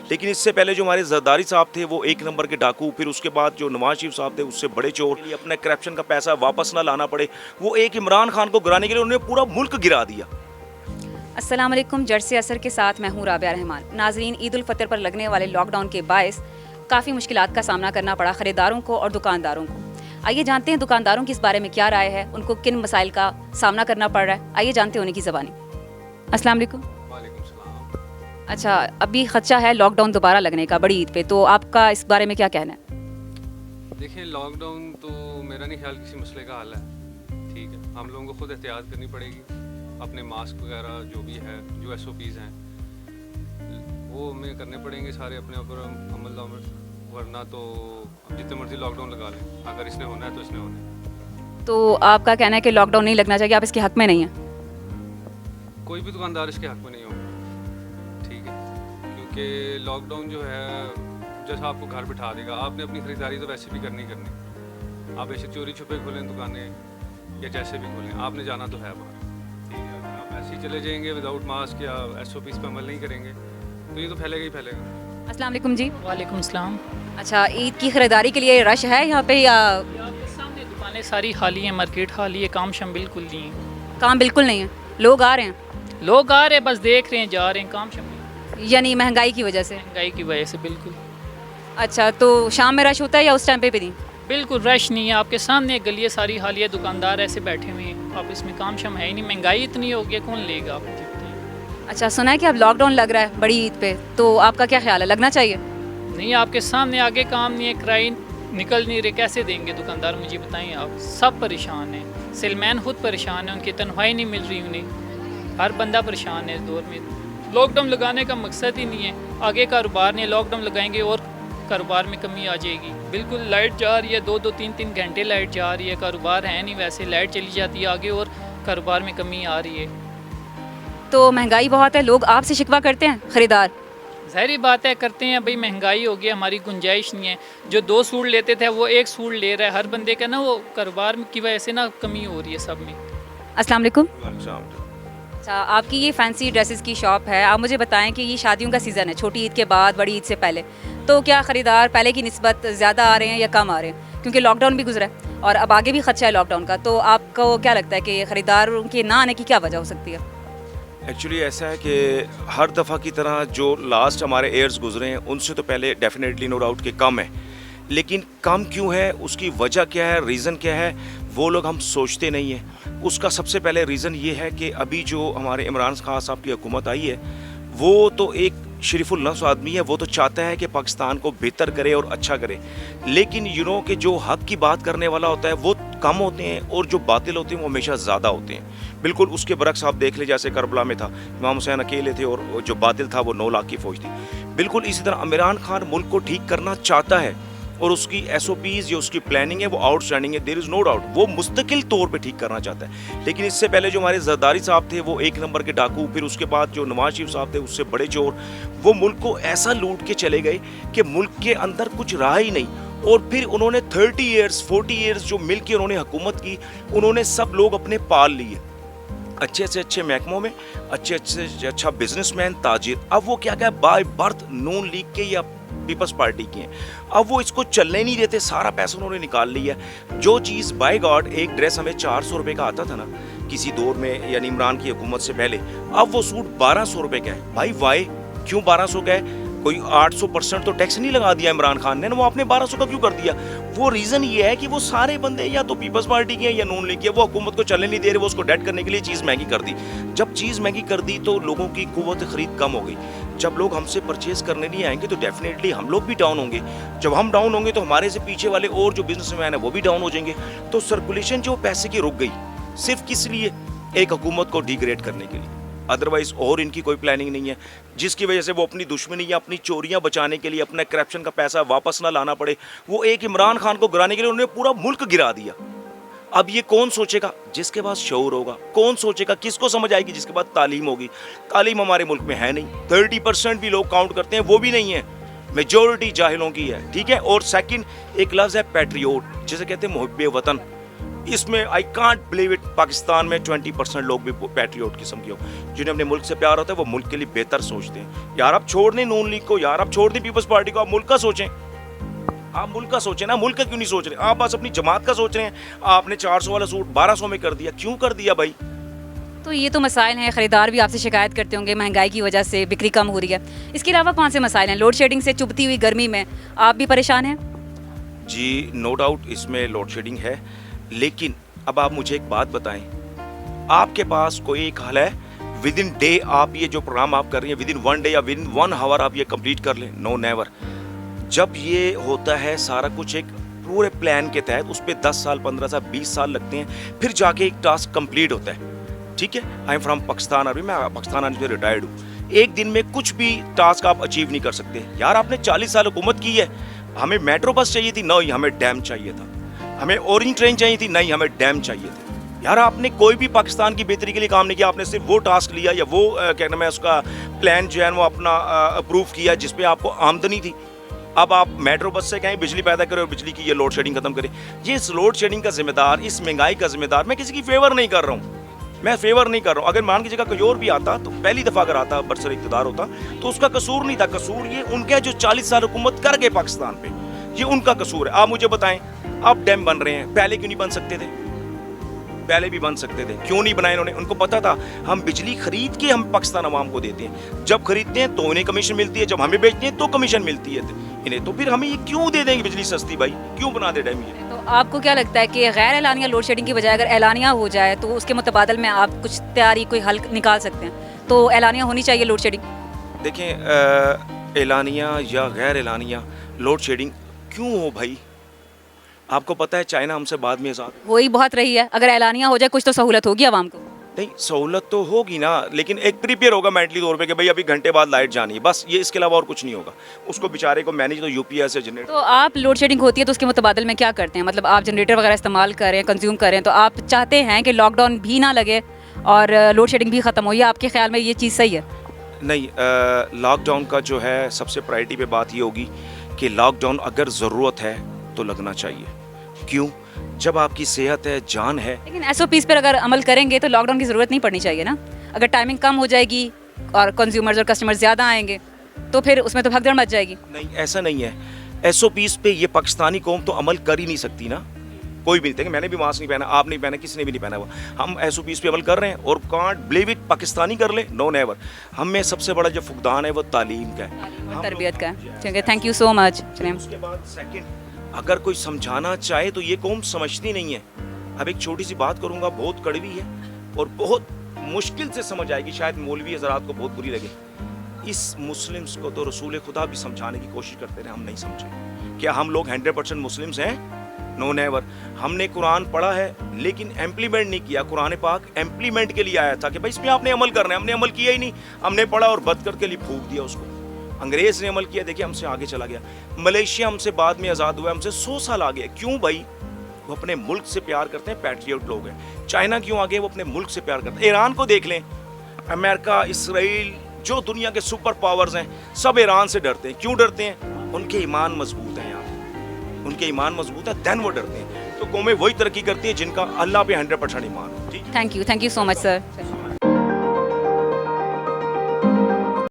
لیکن اس سے پہلے جو ہمارے زرداری صاحب تھے وہ ایک نمبر کے ڈاکو، پھر اس کے بعد جو نواز شریف صاحب تھے اس سے بڑے چور، اپنا کرپشن کا پیسہ واپس نہ لانا پڑے، وہ ایک عمران خان کو گرانے کے لیے انہوں نے پورا ملک گرا دیا۔ السلام علیکم، جرس اثر کے ساتھ میں ہوں رابعہ رحمان۔ ناظرین، عید الفطر پر لگنے والے لاک ڈاؤن کے باعث کافی مشکلات کا سامنا کرنا پڑا خریداروں کو اور دکانداروں کو۔ آئیے جانتے ہیں دکانداروں کی اس بارے میں کیا رائے ہے، ان کو کن مسائل کا سامنا کرنا پڑ رہا ہے، آئیے جانتے ہیں انہیں کی زبانی۔ السلام علیکم۔ وعلیکم السلام۔ اچھا، ابھی خدشہ ہے لاک ڈاؤن دوبارہ لگنے کا بڑی عید پہ، تو آپ کا اس بارے میں کیا کہنا ہے؟ دیکھیں، لاک ڈاؤن تو میرا نہیں خیال کسی مسئلے کا حل ہے، ٹھیک ہے، ہم لوگوں کو خود احتیاط کرنی پڑے گی، اپنے ماسک وغیرہ جو بھی ہے، جو ایس او پیز ہیں وہ ہمیں کرنے پڑیں گے سارے اپنے اوپر عمل دامل، ورنہ تو جتنے مرضی لاک ڈاؤن لگا لیں، اگر اس نے ہونا ہے تو اس نے ہونا ہے۔ تو آپ کا کہنا ہے کہ لاک ڈاؤن نہیں لگنا چاہیے، آپ اس کے حق میں نہیں ہیں؟ کوئی بھی دکاندار اس کے حق میں نہیں ہوگا، ٹھیک ہے، کیونکہ لاک ڈاؤن جو ہے جیسا آپ کو گھر بٹھا دے گا، آپ نے اپنی خریداری تو ویسے بھی کرنی آپ ایسے چوری چھپے کھولیں دکانیں یا جیسے بھی کھولیں، آپ نے جانا تو ہے باہر، ٹھیک ہے، اگر آپ ایسے ہی چلے جائیں گے وداؤٹ ماسک یا ایس او پیز پہ عمل نہیں کریں گے تو یہ تو پھیلے گا ہی پھیلے گا۔ السلام علیکم جی۔ وعلیکم السلام۔ اچھا، عید کی خریداری کے لیے رش ہے یہاں پہ یا آپ کے سامنے دکانیں ساری خالی ہیں، مارکیٹ خالی ہے، کام شام بالکل نہیں ہے، کام بالکل نہیں ہے؟ لوگ آ رہے ہیں لوگ آ رہے ہیں بس دیکھ رہے ہیں، جا رہے ہیں، کام شام بالکل یعنی مہنگائی کی وجہ سے؟ مہنگائی کی وجہ سے بالکل اچھا، تو شام میں رش ہوتا ہے یا اس ٹائم پہ بھی نہیں؟ بالکل رش نہیں ہے، آپ کے سامنے گلیاں ساری خالی ہے، دکاندار ایسے بیٹھے ہوئے ہیں، آپ اس میں کام شام ہے ہی نہیں، مہنگائی اتنی ہو گئی، کون لے گا آپ کو؟ اچھا، سنا ہے کہ اب لاک ڈاؤن لگ رہا ہے بڑی عید پہ، تو آپ کا کیا خیال ہے، لگنا چاہیے؟ نہیں، آپ کے سامنے آگے کام نہیں ہے، کرائے نکل نہیں رہے، کیسے دیں گے دکاندار؟ مجھے بتائیں، آپ سب پریشان ہیں، سیلمین خود پریشان ہیں، ان کی تنخواہیں نہیں مل رہی انہیں، ہر بندہ پریشان ہے اس دور میں۔ لاک ڈاؤن لگانے کا مقصد ہی نہیں ہے، آگے کاروبار نہیں ہے، لاک ڈاؤن لگائیں گے اور کاروبار میں کمی آ جائے گی۔ بالکل لائٹ جا رہی ہے، 2-3 گھنٹے لائٹ جا رہی ہے، کاروبار ہے نہیں، ویسے لائٹ چلی جاتی ہے آگے اور کاروبار میں کمی آ رہی ہے۔ تو مہنگائی بہت ہے، لوگ آپ سے شکوہ کرتے ہیں خریدار؟ ظاہری بات ہے کرتے ہیں، بھائی مہنگائی ہو گئی، ہماری گنجائش نہیں ہے، جو 2 سوٹ لیتے تھے وہ 1 سوٹ لے رہا ہے، ہر بندے کا نا وہ کاروبار کی وجہ سے نا کمی ہو رہی ہے سب میں۔ السلام علیکم۔ اچھا، آپ کی یہ فینسی ڈریسز کی شاپ ہے، آپ مجھے بتائیں کہ یہ شادیوں کا سیزن ہے، چھوٹی عید کے بعد بڑی عید سے پہلے، تو کیا خریدار پہلے کی نسبت زیادہ آ رہے ہیں یا کم آ رہے ہیں؟ کیونکہ لاک ڈاؤن بھی گزرا ہے اور اب آگے بھی خدشہ ہے لاک ڈاؤن کا، تو آپ کو کیا لگتا ہے کہ خریداروں کے نہ آنے کی کیا وجہ ہو سکتی ہے؟ ایکچولی ایسا ہے کہ ہر دفعہ کی طرح جو لاسٹ ہمارے ایئرز گزرے ہیں ان سے تو پہلے ڈیفینیٹلی نو ڈاؤٹ کہ کم ہے، لیکن کم کیوں ہے، اس کی وجہ کیا ہے، ریزن کیا ہے، وہ لوگ ہم سوچتے نہیں ہیں۔ اس کا سب سے پہلے ریزن یہ ہے کہ ابھی جو ہمارے عمران خان صاحب کی حکومت آئی ہے وہ تو ایک شریف النفس آدمی ہے، وہ تو چاہتا ہے کہ پاکستان کو بہتر کرے اور اچھا کرے، لیکن کہ جو حق کی بات کرنے والا ہوتا ہے وہ کم ہوتے ہیں اور جو باطل ہوتے ہیں وہ ہمیشہ زیادہ ہوتے ہیں۔ بالکل اس کے برعکس آپ دیکھ لیں، جیسے کربلا میں تھا، امام حسین اکیلے تھے اور جو باطل تھا وہ 9 لاکھ کی فوج تھی۔ بالکل اسی طرح عمران خان ملک کو ٹھیک کرنا چاہتا ہے اور اس کی ایس او پیز یا اس کی پلاننگ ہے وہ آؤٹ اسٹینڈنگ ہے، دیر از نو ڈاؤٹ، وہ مستقل طور پہ ٹھیک کرنا چاہتا ہے، لیکن اس سے پہلے جو ہمارے زرداری صاحب تھے وہ ایک نمبر کے ڈاکو، پھر اس کے بعد جو نواز شریف صاحب تھے اس سے بڑے چور، وہ ملک کو ایسا لوٹ کے چلے گئے کہ ملک کے اندر کچھ رہا ہی نہیں۔ اور پھر انہوں نے 40 ایئرز جو مل کے انہوں نے حکومت کی، انہوں نے سب لوگ اپنے پال لیے، اچھے سے اچھے محکموں میں، اچھے سے اچھا بزنس مین، تاجر، اب وہ کیا بائی برتھ نون لیگ کے یا پیپلز پارٹی کی ہیں، اب وہ اس کو چلنے نہیں دیتے، سارا پیسہ انہوں نے نکال لیا۔ جو چیز بائی گاڈ ایک ڈریس ہمیں 400 روپے کا آتا تھا نا کسی دور میں، یعنی عمران کی حکومت سے پہلے، اب وہ سوٹ 1200 روپے کا ہے۔ بھائی وائی کیوں 1200 کا ہے؟ کوئی 800% تو ٹیکس نہیں لگا دیا عمران خان نے نا، وہ آپ نے 1200 کا کیوں کر دیا؟ وہ ریزن یہ ہے کہ وہ سارے بندے یا تو پیپلز پارٹی کے ہیں یا نون لیگ کے، وہ حکومت کو چلنے نہیں دے رہے، وہ اس کو ڈیڈ کرنے کے لیے چیز مہنگی کر دی۔ جب چیز مہنگی کر دی تو لوگوں کی قوت خرید کم ہو گئی، جب لوگ ہم سے پرچیز کرنے نہیں آئیں گے تو ڈیفینیٹلی ہم لوگ بھی ڈاؤن ہوں گے، جب ہم ڈاؤن ہوں گے تو ہمارے سے پیچھے والے اور جو بزنس مین ہیں وہ بھی ڈاؤن ہو جائیں گے، تو سرکولیشن جو پیسے کی رک گئی صرف کس لیے؟ ایک حکومت کو ڈی گریڈ کرنے کے لیے، ادروائز اور ان کی کوئی پلاننگ نہیں ہے، جس کی وجہ سے وہ اپنی دشمنی یا اپنی چوریاں بچانے کے لیے، اپنا کرپشن کا پیسہ واپس نہ لانا پڑے، وہ ایک عمران خان کو گرانے کے لیے انہوں نے پورا ملک گرا دیا۔ اب یہ کون سوچے گا؟ جس کے پاس شعور ہوگا۔ کون سوچے گا؟ کس کو سمجھ آئے گی؟ جس کے پاس تعلیم ہوگی۔ تعلیم ہمارے ملک میں ہے نہیں، 30% بھی لوگ کاؤنٹ کرتے ہیں وہ بھی نہیں ہے، میجورٹی جاہلوں کی ہے، ٹھیک ہے۔ اور سیکنڈ ایک لفظ ہے پیٹریوٹ، جسے کہتے ہیں محب وطن، اس میں I can't believe it Pakistan میں 20% لوگ بھی پیٹریوٹ قسم کے ہو جنہیں اپنے ملک سے پیار ہوتا ہے, وہ ملک کے لیے بہتر سوچتے ہیں. یار آپ چھوڑ دیں نون لیگ کو, یار آپ چھوڑ دیں پیپلز پارٹی کو, آپ ملک کا سوچیں. آپ ملک کا سوچیں نا, ملک کا کیوں نہیں سوچ رہے؟ آپ بس اپنی جماعت کا سوچ رہے ہیں. آپ نے 400 والا سوٹ 1200 میں کر دیا, کیوں کر دیا بھائی؟ تو یہ تو مسائل ہیں, خریدار بھی آپ سے شکایت کرتے ہوں گے مہنگائی کی وجہ سے بکری کم ہو رہی ہے. اس کے علاوہ کون سے مسائل ہیں؟ لوڈ شیڈنگ سے چبھتی ہوئی گرمی میں آپ بھی پریشان ہیں؟ جی نو ڈاؤٹ اس میں لوڈ شیڈنگ ہے, لیکن اب آپ مجھے ایک بات بتائیں, آپ کے پاس کوئی ایک حل ہے ود ان ڈے آپ یہ جو پروگرام آپ کر رہی ہیں ود ان 1 ڈے یا ود ان 1 آور آپ یہ کمپلیٹ کر لیں؟ نو نیور. جب یہ ہوتا ہے سارا کچھ ایک پورے پلان کے تحت, اس پہ 10 سال 15 سال 20 سال لگتے ہیں, پھر جا کے ایک ٹاسک کمپلیٹ ہوتا ہے. ٹھیک ہے, آئی ایم فرام پاکستان, ابھی میں پاکستان آنے سے ریٹائرڈ ہوں. ایک دن میں کچھ بھی ٹاسک آپ اچیو نہیں کر سکتے. یار آپ نے 40 سال حکومت کی ہے, ہمیں میٹرو بس چاہیے تھی, نہیں ہمیں ڈیم چاہیے تھا. ہمیں اورنج ٹرین چاہیے تھی, نہیں ہمیں ڈیم چاہیے تھے. یار آپ نے کوئی بھی پاکستان کی بہتری کے لیے کام نہیں کیا. آپ نے صرف وہ ٹاسک لیا یا وہ کیا نام ہے اس کا پلان جو ہے وہ اپنا اپروو کیا جس پہ آپ کو آمدنی تھی. اب آپ میٹرو بس سے کہیں بجلی پیدا کرے اور بجلی کی یہ لوڈ شیڈنگ ختم کرے. یہ اس لوڈ شیڈنگ کا ذمہ دار, اس مہنگائی کا ذمہ دار, میں کسی کی فیور نہیں کر رہا ہوں, میں فیور نہیں کر رہا ہوں. اگر مان کی جگہ کوئی اور بھی آتا تو پہلی دفعہ اگر آتا برسر اقتدار ہوتا تو اس کا قصور نہیں تھا. قصور یہ ان کے جو 40 سال حکومت کر گئے پاکستان پہ, یہ ان کا قصور ہے. آپ مجھے بتائیں, آپ ڈیم بن رہے ہیں, پہلے کیوں نہیں بن سکتے تھے؟ پہلے بھی بن سکتے تھے, کیوں نہیں بنائے انہوں نے؟ ان کو پتا تھا ہم بجلی خرید کے ہم پاکستان عوام کو دیتے ہیں, جب خریدتے ہیں تو انہیں کمیشن ملتی ہے, جب ہمیں بیچتے ہیں تو کمیشن ملتی ہے انہیں, تو پھر ہمیں یہ کیوں دے دیں گے بجلی سستی بھائی؟ کیوں بنا دے ڈیم یہ؟ تو آپ کو کیا لگتا ہے کہ غیر اعلانیہ لوڈ شیڈنگ کی بجائے اگر اعلانیہ ہو جائے تو اس کے متبادل میں آپ کچھ تیاری کوئی حل نکال سکتے ہیں؟ تو اعلانیہ ہونی چاہیے لوڈ شیڈنگ. دیکھیں اعلانیہ یا غیر اعلانیہ لوڈ شیڈنگ کیوں ہو بھائی؟ آپ کو پتہ ہے چائنا ہم سے بعد میں آزاد وہی بہت رہی ہے, اگر اعلانیہ ہو جائے کچھ تو سہولت ہوگی عوام کو. نہیں, سہولت تو ہوگی نا, لیکن ایک پریپیئر ہوگا مینٹلی طور پہ کہ بھائی ابھی گھنٹے بعد لائٹ جانی ہے, بس یہ اس کے علاوہ اور کچھ نہیں ہوگا. اس کو بیچارے کو مینیج تو یو پی ایس سے جنریٹ. تو آپ لوڈ شیڈنگ ہوتی ہے تو اس کے متبادل میں کیا کرتے ہیں؟ مطلب آپ جنریٹر وغیرہ استعمال کریں, کنزیوم کریں, تو آپ چاہتے ہیں کہ لاک ڈاؤن بھی نہ لگے اور لوڈ شیڈنگ بھی ختم ہو, یا آپ کے خیال میں یہ چیز صحیح ہے؟ نہیں, لاک ڈاؤن کا جو ہے سب سے پرائرٹی پہ بات یہ ہوگی کہ لاک ڈاؤن اگر ضرورت ہے تو لگنا چاہیے. کیوں؟ جب آپ کی صحت ہے, جان ہے. لیکن ایس او پیز پر اگر عمل کریں گے تو لاک ڈاؤن کی ضرورت نہیں پڑنی چاہیے نا. اگر ٹائمنگ کم ہو جائے گی اور کنزیومرز اور کسٹمر زیادہ آئیں گے تو پھر اس میں تو بھگدڑ مچ جائے گی. نہیں, ایسا نہیں ہے. ایس او پیز پہ یہ پاکستانی قوم تو عمل کر ہی نہیں سکتی نا. کوئی بھی نہیں. دیکھیں میں نے بھی ماسک نہیں پہنا, آپ نہیں پہنا, کسی نے بھی نہیں پہنا ہوا. ہم ایس او پیز پہ عمل کر رہے ہیں اور کانٹ بلیو اٹ پاکستانی کر لیں, نو نیور. ہم میں سب سے بڑا جو فقدان ہے وہ تعلیم کا ہے, تربیت کا ہے. ٹھیک ہے, تھینک یو سو مچ. اس کے بعد سیکنڈ, اگر کوئی سمجھانا چاہے تو یہ قوم سمجھتی نہیں ہے. اب ایک چھوٹی سی بات کروں گا, بہت کڑوی ہے اور بہت مشکل سے سمجھ آئے گی, شاید مولوی حضرات کو بہت بری لگے. اس مسلمس کو تو رسول خدا بھی سمجھانے کی کوشش کرتے رہے, ہم نہیں سمجھے. کیا ہم لوگ 100% مسلمس ہیں؟ نو نیور. ہم نے قرآن پڑھا ہے لیکن امپلیمنٹ نہیں کیا. قرآن پاک امپلیمنٹ کے لیے آیا تھا کہ بھائی اس میں آپ نے عمل کرنا ہے. ہم نے عمل کیا ہی نہیں, ہم نے پڑھا اور بدکر کے لیے پھونک دیا اس کو. انگریز نے عمل کیا, دیکھیں ہم سے آگے چلا گیا. ملیشیا ہم سے بعد میں آزاد ہوا, ہم سے 100 سال آگے. کیوں بھائی؟ وہ اپنے ملک سے پیار کرتے ہیں, پیٹریوٹ لوگ ہیں. چائنا کیوں آگے؟ وہ اپنے ملک سے پیار کرتے ہیں. ایران کو دیکھ لیں, امریکہ, اسرائیل, جو دنیا کے سپر پاورز ہیں سب ایران سے ڈرتے ہیں. کیوں ڈرتے ہیں؟ ان کے ایمان مضبوط ہیں یار, ان کے ایمان مضبوط ہے, دین وہ ڈرتے ہیں. تو قومیں وہی ترقی کرتی ہیں جن کا اللہ پہ 100% ایمان ہو. Thank you so much sir.